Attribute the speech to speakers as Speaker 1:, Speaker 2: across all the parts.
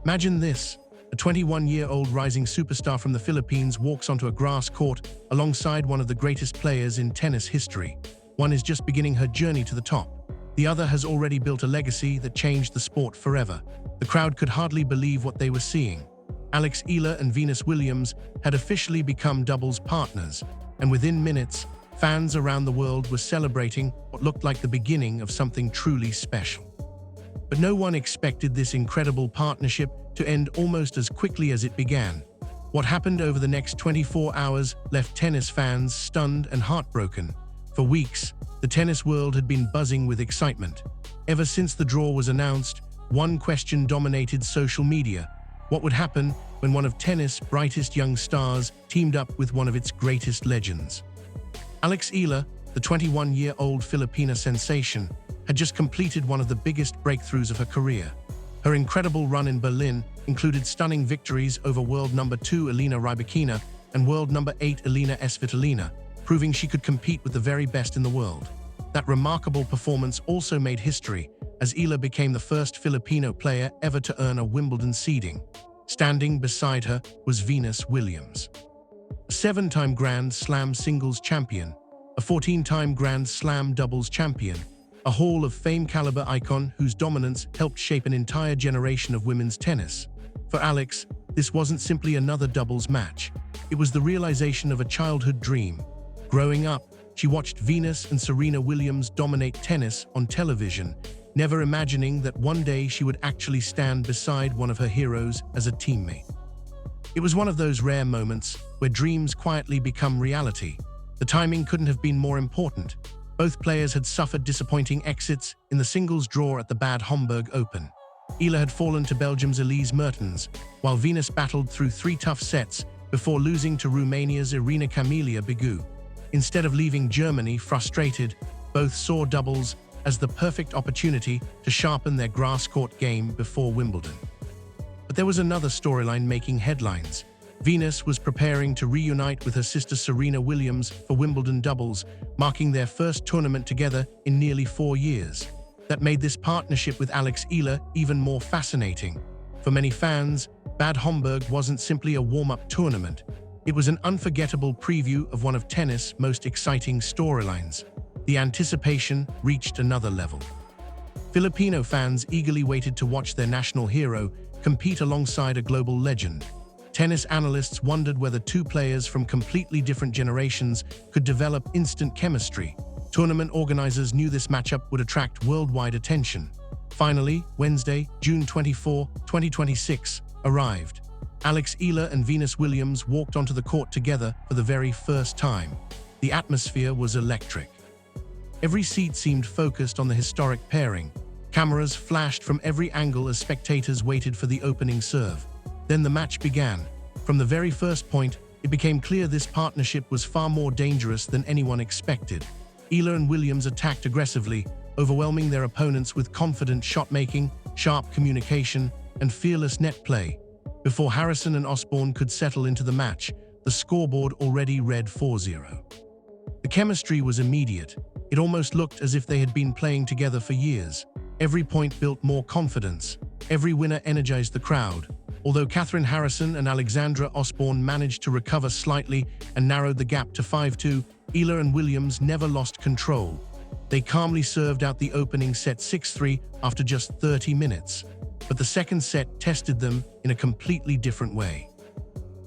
Speaker 1: Imagine this. A 21-year-old rising superstar from the Philippines walks onto a grass court alongside one of the greatest players in tennis history. One is just beginning her journey to the top. The other has already built a legacy that changed the sport forever. The crowd could hardly believe what they were seeing. Alex Eala and Venus Williams had officially become doubles partners, and within minutes, fans around the world were celebrating what looked like the beginning of something truly special. But no one expected this incredible partnership to end almost as quickly as it began. What happened over the next 24 hours left tennis fans stunned and heartbroken. For weeks, the tennis world had been buzzing with excitement. Ever since the draw was announced, one question dominated social media: what would happen when one of tennis' brightest young stars teamed up with one of its greatest legends? Alex Eala, the 21-year-old Filipina sensation, had just completed one of the biggest breakthroughs of her career. Her incredible run in Berlin included stunning victories over world number 2 Elena Rybakina and world number 8 Elena Svitolina, proving she could compete with the very best in the world. That remarkable performance also made history, as Eala became the first Filipino player ever to earn a Wimbledon seeding. Standing beside her was Venus Williams, a 7-time Grand Slam singles champion, a 14-time Grand Slam doubles champion, a Hall of Fame caliber icon whose dominance helped shape an entire generation of women's tennis. For Alex, this wasn't simply another doubles match. It was the realization of a childhood dream. Growing up, she watched Venus and Serena Williams dominate tennis on television, never imagining that one day she would actually stand beside one of her heroes as a teammate. It was one of those rare moments where dreams quietly become reality. The timing couldn't have been more important. Both players had suffered disappointing exits in the singles draw at the Bad Homburg Open. Eala had fallen to Belgium's Elise Mertens, while Venus battled through 3 tough sets before losing to Romania's Irina Camelia Begu. Instead of leaving Germany frustrated, both saw doubles as the perfect opportunity to sharpen their grass court game before Wimbledon. But there was another storyline making headlines. Venus was preparing to reunite with her sister Serena Williams for Wimbledon doubles, marking their first tournament together in nearly 4 years. That made this partnership with Alex Eala even more fascinating. For many fans, Bad Homburg wasn't simply a warm-up tournament. It was an unforgettable preview of one of tennis' most exciting storylines. The anticipation reached another level. Filipino fans eagerly waited to watch their national hero compete alongside a global legend. Tennis analysts wondered whether 2 players from completely different generations could develop instant chemistry. Tournament organizers knew this matchup would attract worldwide attention. Finally, Wednesday, June 24, 2026, arrived. Alex Eala and Venus Williams walked onto the court together for the very first time. The atmosphere was electric. Every seat seemed focused on the historic pairing. Cameras flashed from every angle as spectators waited for the opening serve. Then the match began. From the very first point, it became clear this partnership was far more dangerous than anyone expected. Eala and Williams attacked aggressively, overwhelming their opponents with confident shot-making, sharp communication, and fearless net play. Before Harrison and Osborne could settle into the match, the scoreboard already read 4-0. The chemistry was immediate. It almost looked as if they had been playing together for years. Every point built more confidence. Every winner energized the crowd. Although Catherine Harrison and Alexandra Osborne managed to recover slightly and narrowed the gap to 5-2, Eala and Williams never lost control. They calmly served out the opening set 6-3 after just 30 minutes. But the second set tested them in a completely different way.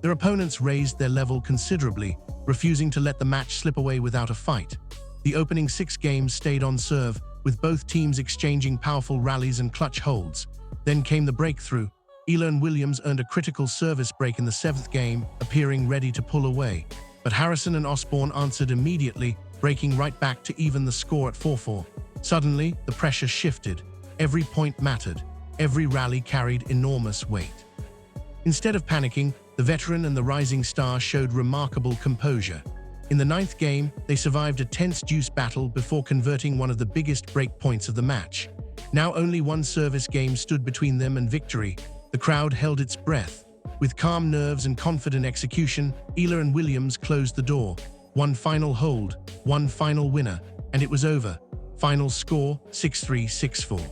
Speaker 1: Their opponents raised their level considerably, refusing to let the match slip away without a fight. The opening 6 games stayed on serve, with both teams exchanging powerful rallies and clutch holds. Then came the breakthrough. Eala and Williams earned a critical service break in the 7th game, appearing ready to pull away. But Harrison and Osborne answered immediately, breaking right back to even the score at 4-4. Suddenly, the pressure shifted. Every point mattered. Every rally carried enormous weight. Instead of panicking, the veteran and the rising star showed remarkable composure. In the 9th game, they survived a tense deuce battle before converting one of the biggest break points of the match. Now only one service game stood between them and victory. The crowd held its breath. With calm nerves and confident execution, Eala and Williams closed the door. One final hold, one final winner, and it was over. Final score, 6-3, 6-4.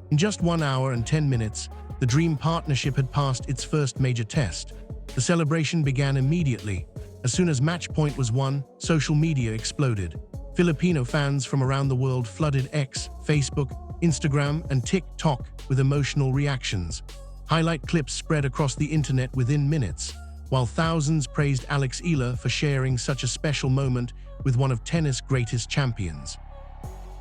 Speaker 1: In just 1 hour and 10 minutes, the dream partnership had passed its first major test. The celebration began immediately. As soon as match point was won, social media exploded. Filipino fans from around the world flooded X, Facebook, Instagram, and TikTok with emotional reactions. Highlight clips spread across the internet within minutes, while thousands praised Alex Eala for sharing such a special moment with one of tennis' greatest champions.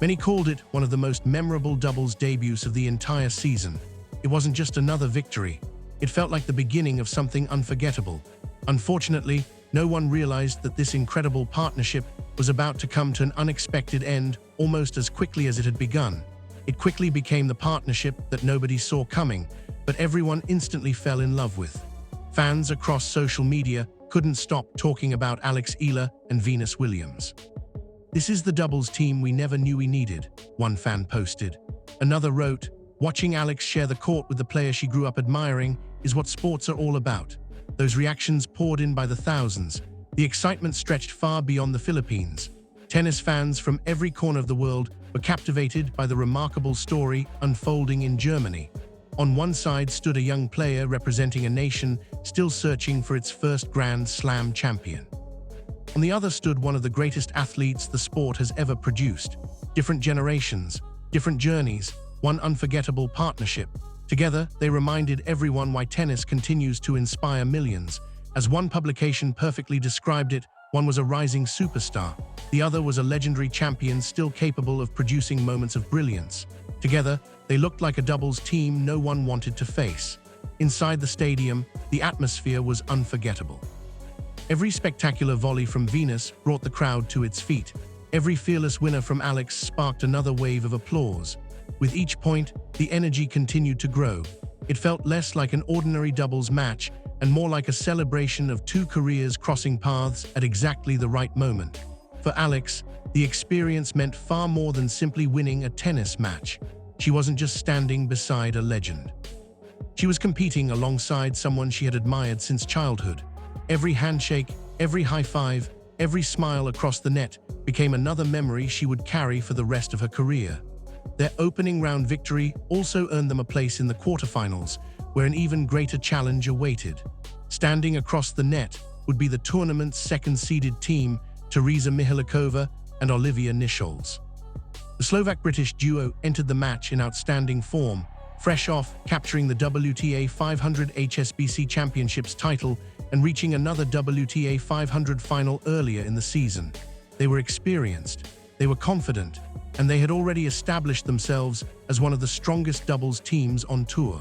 Speaker 1: Many called it one of the most memorable doubles debuts of the entire season. It wasn't just another victory. It felt like the beginning of something unforgettable. Unfortunately, no one realized that this incredible partnership was about to come to an unexpected end almost as quickly as it had begun. It quickly became the partnership that nobody saw coming, but everyone instantly fell in love with. Fans across social media couldn't stop talking about Alex Eala and Venus Williams. "This is the doubles team we never knew we needed," one fan posted. Another wrote, "Watching Alex share the court with the player she grew up admiring is what sports are all about." Those reactions poured in by the thousands. The excitement stretched far beyond the Philippines. Tennis fans from every corner of the world were captivated by the remarkable story unfolding in Germany. On one side stood a young player representing a nation still searching for its first Grand Slam champion. On the other stood one of the greatest athletes the sport has ever produced. Different generations, different journeys, one unforgettable partnership. Together, they reminded everyone why tennis continues to inspire millions. As one publication perfectly described it, one was a rising superstar. The other was a legendary champion still capable of producing moments of brilliance. Together, they looked like a doubles team no one wanted to face. Inside the stadium, the atmosphere was unforgettable. Every spectacular volley from Venus brought the crowd to its feet. Every fearless winner from Alex sparked another wave of applause. With each point, the energy continued to grow. It felt less like an ordinary doubles match and more like a celebration of two careers crossing paths at exactly the right moment. For Alex, the experience meant far more than simply winning a tennis match. She wasn't just standing beside a legend. She was competing alongside someone she had admired since childhood. Every handshake, every high five, every smile across the net became another memory she would carry for the rest of her career. Their opening round victory also earned them a place in the quarterfinals, where an even greater challenge awaited. Standing across the net would be the tournament's second-seeded team, Teresa Mihalkova and Olivia Nichols. The Slovak-British duo entered the match in outstanding form, fresh off capturing the WTA 500 HSBC Championships title and reaching another WTA 500 final earlier in the season. They were experienced, they were confident, and they had already established themselves as one of the strongest doubles teams on tour.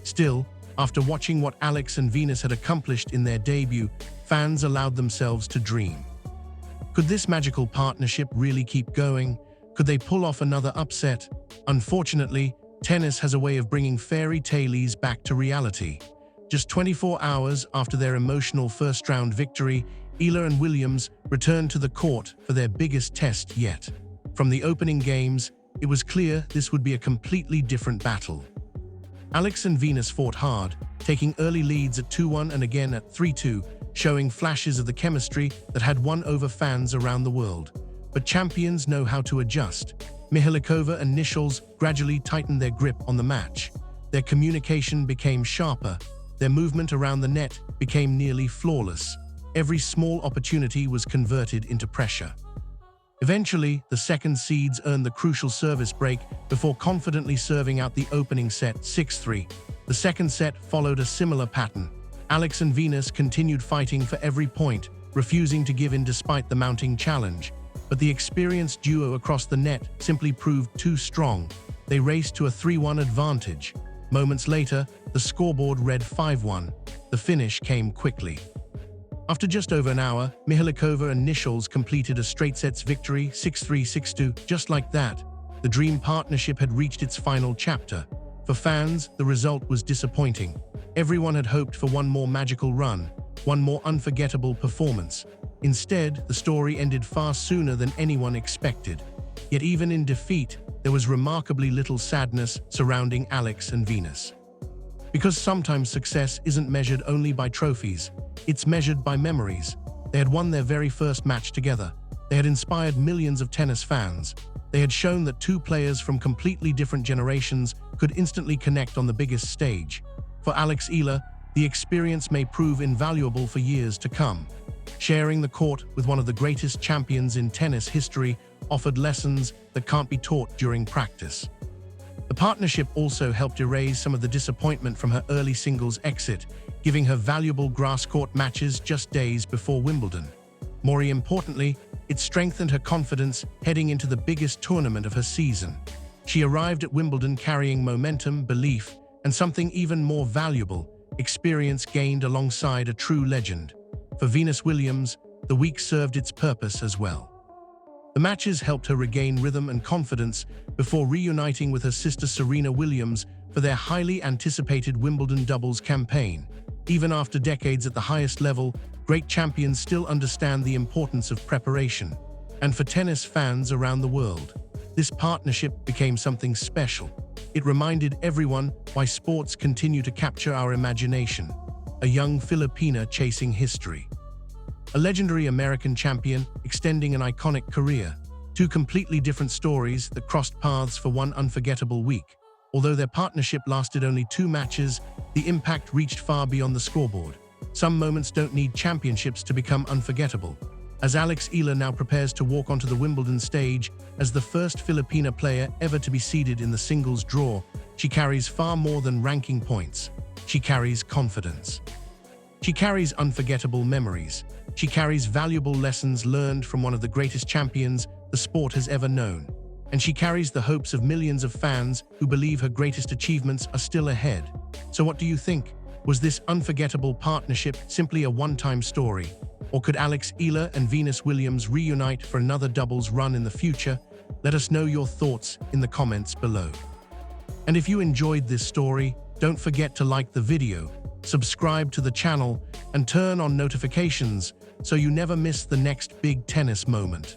Speaker 1: Still, after watching what Alex and Venus had accomplished in their debut, fans allowed themselves to dream. Could this magical partnership really keep going? Could they pull off another upset? Unfortunately, tennis has a way of bringing fairy tales back to reality. Just 24 hours after their emotional first-round victory, Eala and Williams returned to the court for their biggest test yet. From the opening games, it was clear this would be a completely different battle. Alex and Venus fought hard, taking early leads at 2-1 and again at 3-2, showing flashes of the chemistry that had won over fans around the world. But champions know how to adjust. Mihalkova and Nichols gradually tightened their grip on the match. Their communication became sharper. Their movement around the net became nearly flawless. Every small opportunity was converted into pressure. Eventually, the second seeds earned the crucial service break before confidently serving out the opening set 6-3. The second set followed a similar pattern. Alex and Venus continued fighting for every point, refusing to give in despite the mounting challenge. But the experienced duo across the net simply proved too strong. They raced to a 3-1 advantage. Moments later, the scoreboard read 5-1. The finish came quickly. After just over an hour, Mihalkova and Nichols completed a straight-sets victory 6-3, 6-2. Just like that, the dream partnership had reached its final chapter. For fans, the result was disappointing. Everyone had hoped for one more magical run, one more unforgettable performance. Instead, the story ended far sooner than anyone expected. Yet even in defeat, there was remarkably little sadness surrounding Alex and Venus. Because sometimes success isn't measured only by trophies, it's measured by memories. They had won their very first match together. They had inspired millions of tennis fans. They had shown that two players from completely different generations could instantly connect on the biggest stage. For Alex Eala, the experience may prove invaluable for years to come. Sharing the court with one of the greatest champions in tennis history offered lessons that can't be taught during practice. The partnership also helped erase some of the disappointment from her early singles exit, giving her valuable grass court matches just days before Wimbledon. More importantly, it strengthened her confidence heading into the biggest tournament of her season. She arrived at Wimbledon carrying momentum, belief, and something even more valuable, experience gained alongside a true legend. For Venus Williams, the week served its purpose as well. The matches helped her regain rhythm and confidence before reuniting with her sister Serena Williams for their highly anticipated Wimbledon doubles campaign. Even after decades at the highest level, great champions still understand the importance of preparation. And for tennis fans around the world, this partnership became something special. It reminded everyone why sports continue to capture our imagination. A young Filipina chasing history. A legendary American champion extending an iconic career. Two completely different stories that crossed paths for one unforgettable week. Although their partnership lasted only 2 matches, the impact reached far beyond the scoreboard. Some moments don't need championships to become unforgettable. As Alex Eala now prepares to walk onto the Wimbledon stage as the first Filipina player ever to be seeded in the singles draw, she carries far more than ranking points. She carries confidence. She carries unforgettable memories. She carries valuable lessons learned from one of the greatest champions the sport has ever known. And she carries the hopes of millions of fans who believe her greatest achievements are still ahead. So what do you think? Was this unforgettable partnership simply a one-time story? Or could Alex Eala and Venus Williams reunite for another doubles run in the future? Let us know your thoughts in the comments below. And if you enjoyed this story, don't forget to like the video, subscribe to the channel, and turn on notifications so you never miss the next big tennis moment.